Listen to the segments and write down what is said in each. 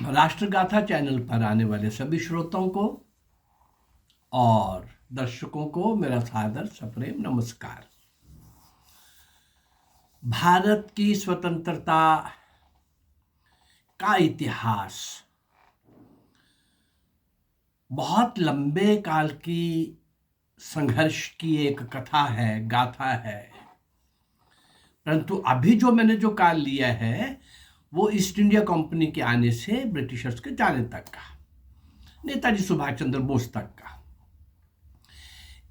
राष्ट्रगाथा channel पर आने वाले सभी श्रोताओं को और दर्शकों को मेरा सादर सप्रेम नमस्कार। भारत की स्वतंत्रता का इतिहास बहुत लंबे काल की संघर्ष की एक कथा है, गाथा है। परंतु अभी जो मैंने जो काल लिया है वो ईस्ट इंडिया कंपनी के आने से ब्रिटिशर्स के जाने तक का, नेताजी सुभाष चंद्र बोस तक का।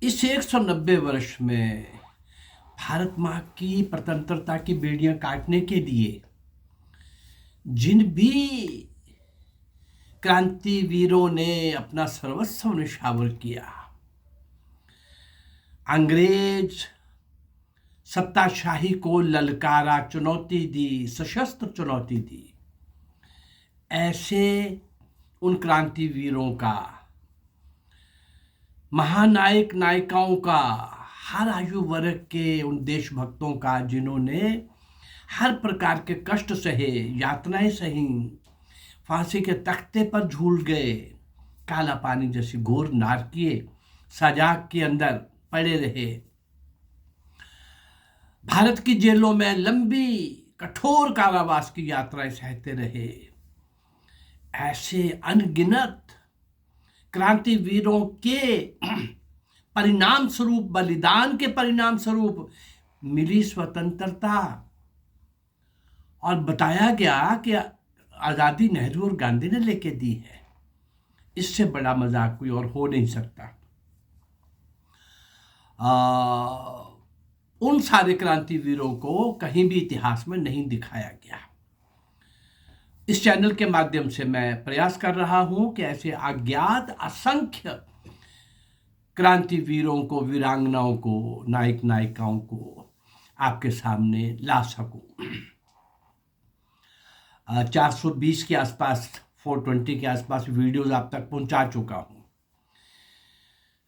इस 190 वर्ष में भारत माँ की स्वतंत्रता की बेड़ियां काटने के लिए जिन भी क्रांतिवीरों ने अपना सर्वस्व निछावर किया, अंग्रेज सत्ताशाही को ललकारा, चुनौती दी, सशस्त्र चुनौती दी, ऐसे उन क्रांतिवीरों का, महानायक नायिकाओं का, हर आयु वर्ग के उन देशभक्तों का जिन्होंने हर प्रकार के कष्ट सहे, यातनाएं सही, फांसी के तख्ते पर झूल गए, काला पानी जैसी घोर नारकीय सजा के अंदर पड़े रहे, भारत की जेलों में लंबी कठोर कारावास की यात्राएं सहते रहे, ऐसे अनगिनत क्रांतिवीरों के परिणाम स्वरूप, बलिदान के परिणाम स्वरूप मिली स्वतंत्रता। और बताया गया कि आजादी नेहरू और गांधी ने लेके दी है। इससे बड़ा मजाक कोई और हो नहीं सकता। उन सारे क्रांतिवीरों को कहीं भी इतिहास में नहीं दिखाया गया। इस चैनल के माध्यम से मैं प्रयास कर रहा हूं कि ऐसे अज्ञात असंख्य क्रांतिवीरों को, वीरांगनाओं को, नायक नायिकाओं को आपके सामने ला सकूं। 420 के आसपास, 420 के आसपास वीडियोस आप तक पहुंचा चुका हूं।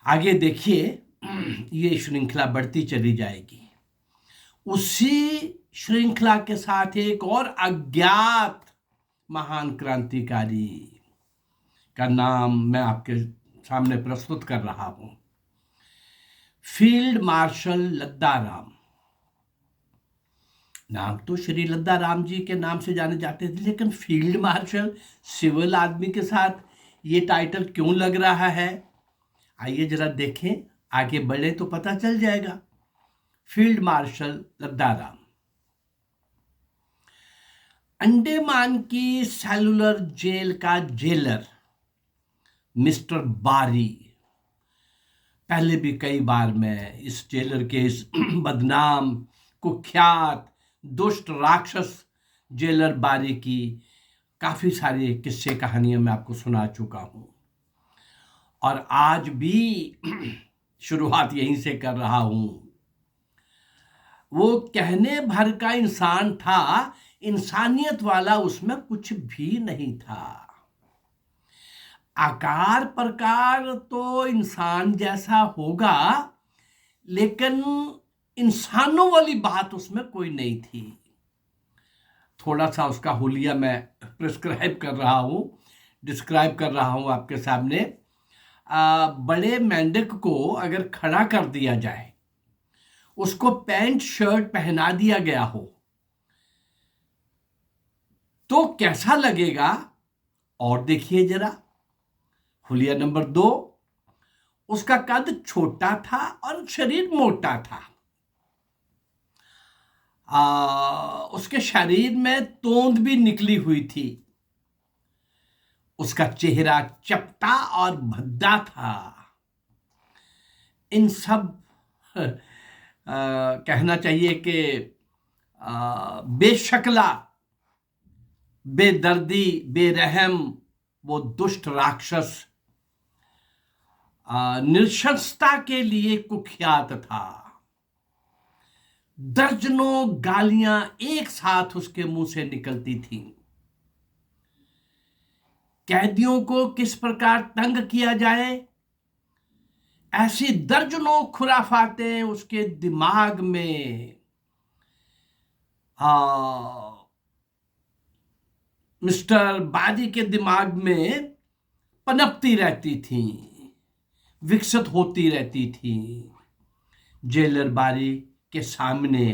आगे देखिए, ये श्रृंखला बढ़ती चली जाएगी। उसी श्रृंखला के साथ एक और अज्ञात महान क्रांतिकारी का नाम मैं आपके सामने प्रस्तुत कर रहा हूं, फील्ड मार्शल लद्दा राम। नाम तो श्री लद्दा राम जी के नाम से जाने जाते थे, लेकिन फील्ड मार्शल, सिविल आदमी के साथ ये टाइटल क्यों लग रहा है? आइए जरा देखें, आगे बढ़े तो पता चल जाएगा। फील्ड मार्शल लद्दा राम अंडमान की सेलुलर जेल का जेलर मिस्टर बारी। पहले भी कई बार मैं इस जेलर के इस बदनाम, कुख्यात, दुष्ट राक्षस जेलर बारी की काफी सारी किस्से कहानियां मैं आपको सुना चुका हूं, और आज भी शुरुआत यहीं से कर रहा हूं। वो कहने भर का इंसान था, इंसानियत वाला उसमें कुछ भी नहीं था। आकार प्रकार तो इंसान जैसा होगा, लेकिन इंसानों वाली बात उसमें कोई नहीं थी। थोड़ा सा उसका हुलिया मैं प्रिस्क्राइब कर रहा हूं, डिस्क्राइब कर रहा हूं आपके सामने। बड़े मेंढक को अगर खड़ा कर दिया जाए, उसको पैंट शर्ट पहना दिया गया हो, तो कैसा लगेगा? और देखिए जरा, हुलिया नंबर 2, उसका कद छोटा था और शरीर मोटा था। उसके शरीर में तोंद भी निकली हुई थी। उसका चेहरा चपटा और भद्दा था। इन सब कहना चाहिए कि बेशकला, बेदर्दी, बेरहम वो दुष्ट राक्षस नृशंसता के लिए कुख्यात था। दर्जनों गालियां एक साथ उसके मुंह से निकलती थीं। कैदियों को किस प्रकार तंग किया जाए, ऐसी दर्जनों खुराफातें उसके दिमाग में मिस्टर बारी के दिमाग में पनपती रहती थी, विकसित होती रहती थी। जेलर बारी के सामने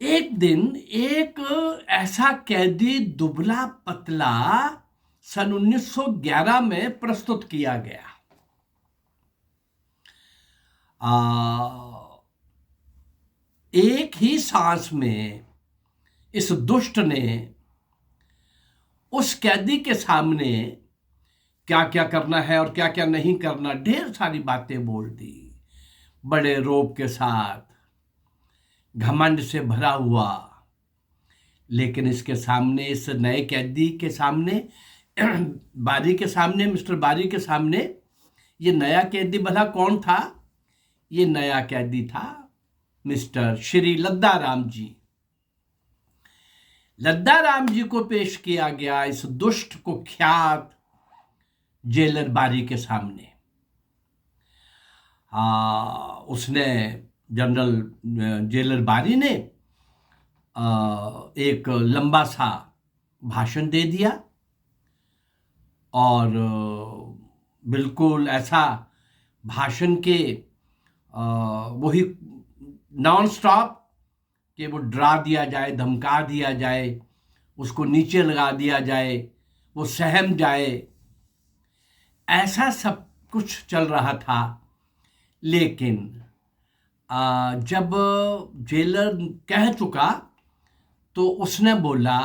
एक दिन एक ऐसा कैदी दुबला पतला सन 1911 में प्रस्तुत किया गया। एक ही सांस में इस दुष्ट ने उस कैदी के सामने क्या क्या करना है और क्या क्या नहीं करना, ढेर सारी बातें बोल दी, बड़े रोब के साथ, घमंड से भरा हुआ। लेकिन इसके सामने, इस नए कैदी के सामने, बारी के सामने, मिस्टर बारी के सामने, ये नया कैदी भला कौन था? ये नया कैदी था मिस्टर श्री लद्दा राम जी। लद्दा राम जी को पेश किया गया इस दुष्ट कुख्यात जेलर बारी के सामने। उसने, जनरल जेलर बारी ने एक लंबा सा भाषण दे दिया और बिल्कुल ऐसा भाषण के वही नॉन स्टॉप कि वो डरा दिया जाए, धमका दिया जाए, उसको नीचे लगा दिया जाए, वो सहम जाए, ऐसा सब कुछ चल रहा था। लेकिन जब जेलर कह चुका तो उसने बोला,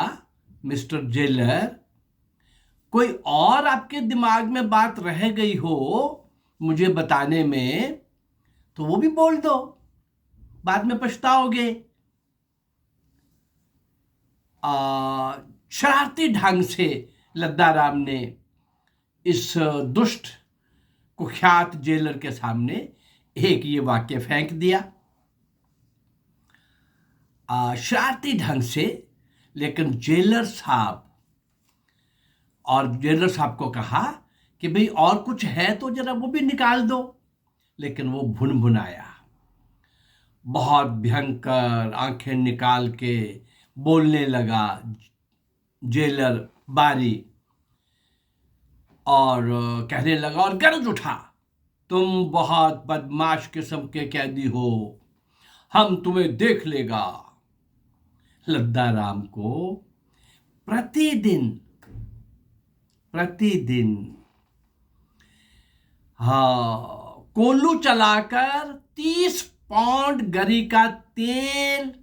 मिस्टर जेलर, कोई और आपके दिमाग में बात रह गई हो मुझे बताने में तो वो भी बोल दो, बाद में पछताओगे। शरारती ढंग से लद्दा राम ने इस दुष्ट कुख्यात जेलर के सामने एक ये वाक्य फेंक दिया, शरारती ढंग से। लेकिन जेलर साहब को कहा कि भाई और कुछ है तो जरा वो भी निकाल दो। लेकिन वो भुनभुनाया, बहुत भयंकर आंखें निकाल के बोलने लगा जेलर बारी और कहने लगा और गरज उठा, तुम बहुत बदमाश किस्म के कैदी हो, हम तुम्हें देख लेगा। लद्दा राम को प्रतिदिन कोल्लू चलाकर 30 पाउंड गरी का तेल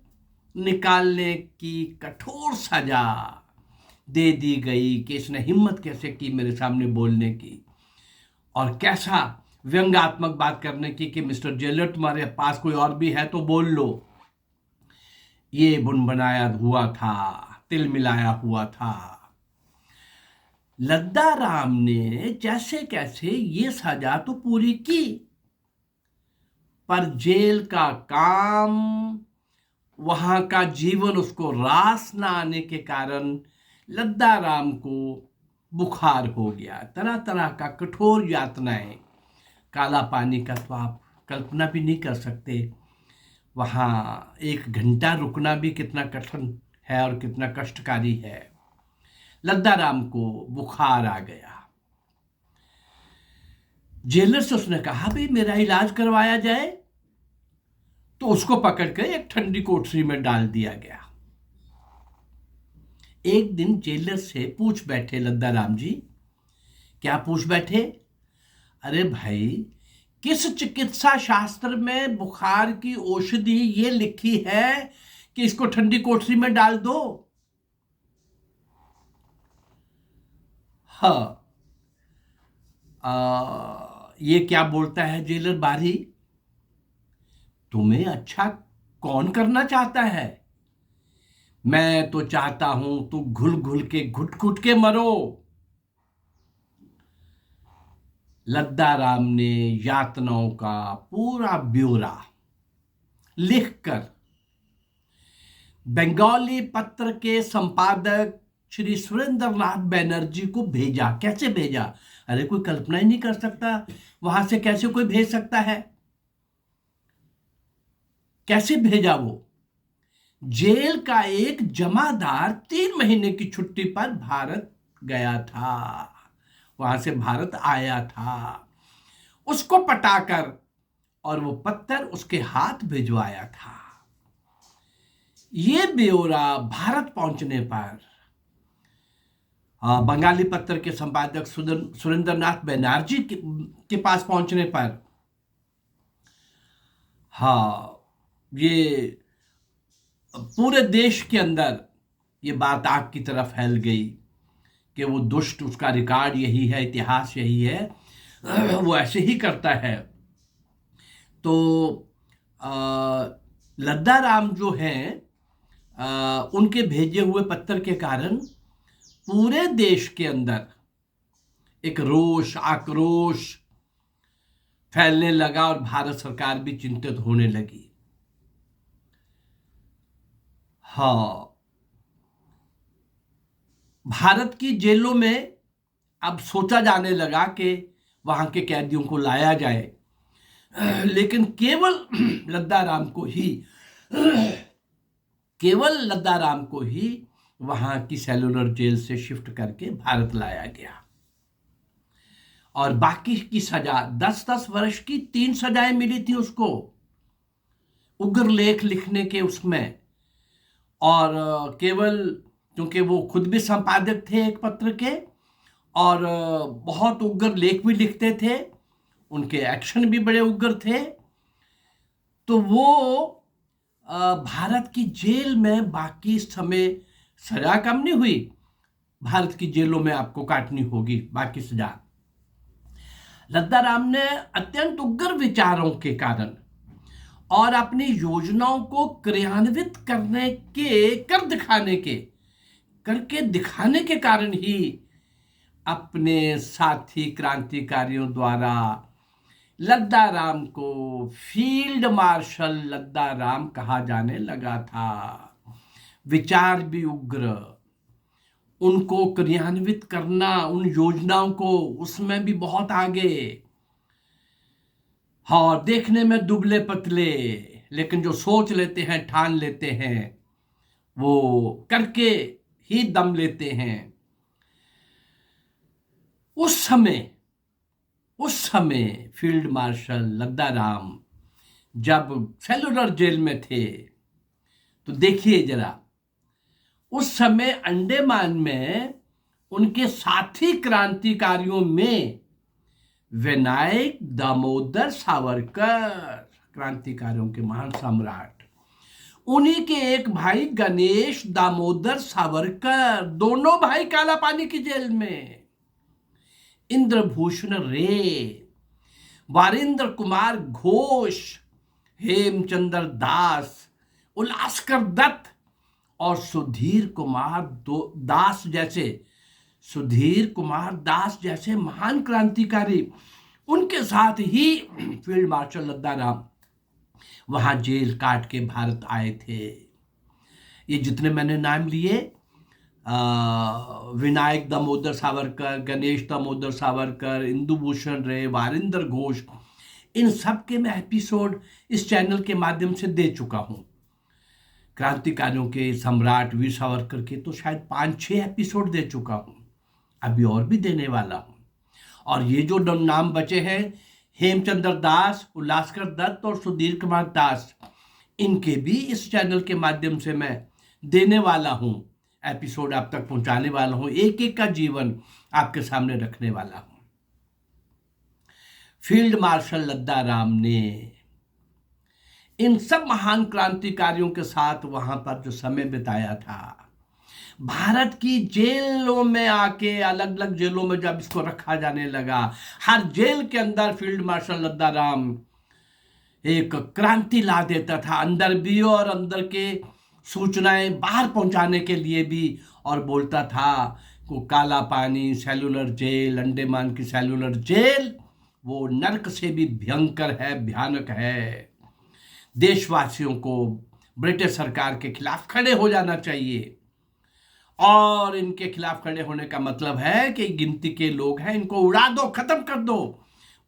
निकालने की कठोर सजा दे दी गई कि इसने हिम्मत कैसे की मेरे सामने बोलने की और कैसा व्यंग्यात्मक बात करने की कि मिस्टर जेलर तुम्हारे पास कोई और भी है तो बोल लो। ये बुनबनाया हुआ था, तिल मिलाया हुआ था। लद्दा राम ने जैसे कैसे ये सजा तो पूरी की, पर जेल का काम, वहां का जीवन उसको रास ना आने के कारण लद्दा राम को बुखार हो गया। तरह तरह का कठोर यातनाएं, काला पानी का तो आप कल्पना भी नहीं कर सकते। वहां 1 घंटा रुकना भी कितना कठिन है और कितना कष्टकारी है। लद्दा राम को बुखार आ गया। जेलर से उसने कहा, भाई मेरा इलाज करवाया जाए। तो उसको पकड़ कर एक ठंडी कोठरी में डाल दिया गया। एक दिन जेलर से पूछ बैठे लद्दा राम जी। क्या पूछ बैठे? अरे भाई, किस चिकित्सा शास्त्र में बुखार की औषधि ये लिखी है कि इसको ठंडी कोठरी में डाल दो? हाँ, ये क्या बोलता है जेलर बारी? तुम्हें अच्छा कौन करना चाहता है? मैं तो चाहता हूं तू घुल घुल के, घुट घुट के मरो। लद्दा राम ने यातनाओं का पूरा ब्यौरा लिखकर बंगाली पत्र के संपादक श्री सुरेंद्रनाथ बैनर्जी को भेजा। कैसे भेजा? अरे कोई कल्पना ही नहीं कर सकता, वहां से कैसे कोई भेज सकता है? कैसे भेजा वो? जेल का एक जमादार 3 महीने की छुट्टी पर भारत गया था, वहां से भारत आया था, उसको पटाकर और वो पत्थर उसके हाथ भिजवाया था। ये ब्यौरा भारत पहुंचने पर बंगाली पत्र के संपादक सुरेंद्रनाथ बैनर्जी के पास पहुंचने पर ये पूरे देश के अंदर ये बात आग की तरफ फैल गई कि वो दुष्ट, उसका रिकॉर्ड यही है, इतिहास यही है, वो ऐसे ही करता है। तो लद्दा राम जो हैं, उनके भेजे हुए पत्र के कारण पूरे देश के अंदर एक रोष, आक्रोश फैलने लगा और भारत सरकार भी चिंतित होने लगी। भारत की जेलों में अब सोचा जाने लगा कि वहां के कैदियों को लाया जाए, लेकिन केवल लद्दा राम को ही वहां की सेलुलर जेल से शिफ्ट करके भारत लाया गया और बाकी की सजा 10-10 वर्ष की 3 सजाएं मिली थी उसको उग्र लेख लिखने के उसमें। और केवल क्योंकि वो खुद भी संपादक थे एक पत्र के और बहुत उग्र लेख भी लिखते थे, उनके एक्शन भी बड़े उग्र थे, तो वो भारत की जेल में बाकी समय सजा कम नहीं हुई, भारत की जेलों में आपको काटनी होगी बाकी सजा। लद्दा राम ने अत्यंत उग्र विचारों के कारण और अपनी योजनाओं को क्रियान्वित करके दिखाने के कारण ही अपने साथी क्रांतिकारियों द्वारा लद्दा राम को फील्ड मार्शल लद्दा राम कहा जाने लगा था। विचार भी उग्र, उनको क्रियान्वित करना, उन योजनाओं को, उसमें भी बहुत आगे। देखने में दुबले पतले, लेकिन जो सोच लेते हैं, ठान लेते हैं, वो करके ही दम लेते हैं। उस समय फील्ड मार्शल लद्दा राम जब सेलुलर जेल में थे, तो देखिए जरा, उस समय अंडमान में उनके साथी क्रांतिकारियों में विनायक दामोदर सावरकर, क्रांतिकारियों के महान सम्राट, उन्हीं के एक भाई गणेश दामोदर सावरकर, दोनों भाई काला पानी की जेल में, इंद्रभूषण रे, वारिंद्र कुमार घोष, हेमचंद्र दास, उल्लासकर दत्त और सुधीर कुमार दास जैसे महान क्रांतिकारी, उनके साथ ही फील्ड मार्शल लद्दा राम वहां जेल काट के भारत आए थे। ये जितने मैंने नाम लिए, विनायक दामोदर सावरकर, गणेश दामोदर सावरकर, इंदुभूषण रे, वारिंदर घोष, इन सब के मैं एपिसोड इस चैनल के माध्यम से दे चुका हूं। क्रांतिकारियों के सम्राट वीर सावरकर के तो शायद 5-6 एपिसोड दे चुका हूं, अभी और भी देने वाला हूं। और ये जो नाम बचे हैं, हेमचंद्र दास, उल्लासकर दत्त और सुधीर कुमार दास, इनके भी इस चैनल के माध्यम से मैं देने वाला हूं, एपिसोड आप तक पहुंचाने वाला हूं, एक एक का जीवन आपके सामने रखने वाला हूं। फील्ड मार्शल लद्दा राम ने इन सब महान क्रांतिकारियों के साथ वहां पर जो समय बिताया था, भारत की जेलों में आके, अलग अलग जेलों में जब इसको रखा जाने लगा, हर जेल के अंदर फील्ड मार्शल लद्दा राम एक क्रांति ला देता था, अंदर भी और अंदर के सूचनाएं बाहर पहुंचाने के लिए भी, और बोलता था को काला पानी सेलुलर जेल, अंडमान की सेलुलर जेल, वो नरक से भी भयंकर है, भयानक है। देशवासियों को ब्रिटिश सरकार के खिलाफ खड़े हो जाना चाहिए, और इनके खिलाफ खड़े होने का मतलब है कि गिनती के लोग हैं, इनको उड़ा दो, खत्म कर दो।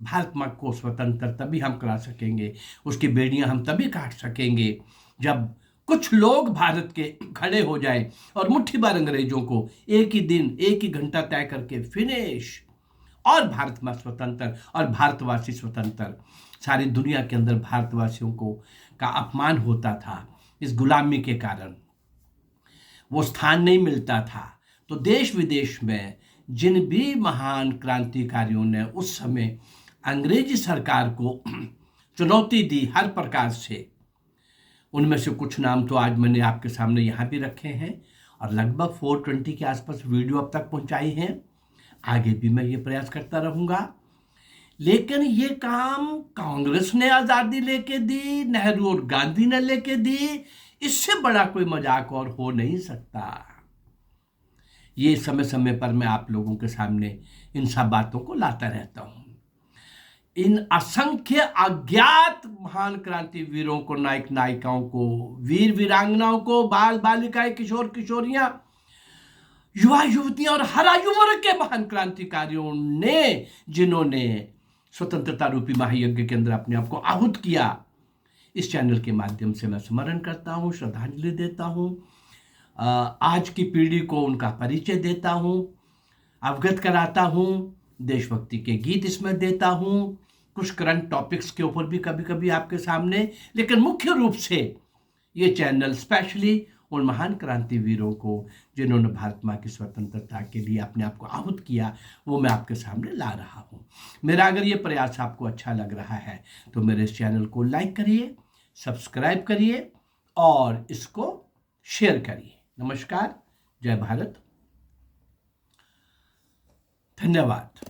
भारत माँ को स्वतंत्र तभी हम करा सकेंगे, उसकी बेड़ियां हम तभी काट सकेंगे जब कुछ लोग भारत के खड़े हो जाएं और मुट्ठी भर अंग्रेजों को एक ही दिन, एक ही घंटा तय करके फिनिश, और भारत में स्वतंत्र और भारतवासी स्वतंत्र। सारी दुनिया के अंदर भारतवासियों को का अपमान होता था इस गुलामी के कारण, वो स्थान नहीं मिलता था। तो देश विदेश में जिन भी महान क्रांतिकारियों ने उस समय अंग्रेजी सरकार को चुनौती दी हर प्रकार से, उनमें से कुछ नाम तो आज मैंने आपके सामने यहाँ भी रखे हैं, और लगभग 420 के आसपास वीडियो अब तक पहुँचाई हैं। आगे भी मैं ये प्रयास करता रहूँगा। लेकिन ये काम कांग्रेस ने आज़ादी लेके दी, नेहरू और गांधी ने लेके दी, इससे बड़ा कोई मजाक और हो नहीं सकता। ये समय समय पर मैं आप लोगों के सामने इन सब बातों को लाता रहता हूँ। इन असंख्य अज्ञात महान क्रांतिवीरों को, नायक नायिकाओं को, वीर वीरांगनाओं को, बाल बालिकाएं, किशोर किशोरियां, युवा युवतियां और हर आयु वर्ग के महान क्रांतिकारियों ने, जिन्होंने स्वतंत्रता रूपी महायज्ञ के अंदर अपने आप को आहूत किया, इस चैनल के माध्यम से मैं स्मरण करता हूँ, श्रद्धांजलि देता हूँ, आज की पीढ़ी को उनका परिचय देता हूँ, अवगत कराता हूँ, देशभक्ति के गीत इसमें देता हूँ, कुछ करंट टॉपिक्स के ऊपर भी कभी कभी आपके सामने, लेकिन मुख्य रूप से ये चैनल स्पेशली उन महान क्रांतिवीरों को, जिन्होंने भारत माँ की स्वतंत्रता के लिए अपने आप को आहूत किया, वो मैं आपके सामने ला रहा हूँ। मेरा अगर ये प्रयास आपको अच्छा लग रहा है तो मेरे इस चैनल को लाइक करिए, सब्सक्राइब करिए और इसको शेयर करिए। नमस्कार, जय भारत, धन्यवाद।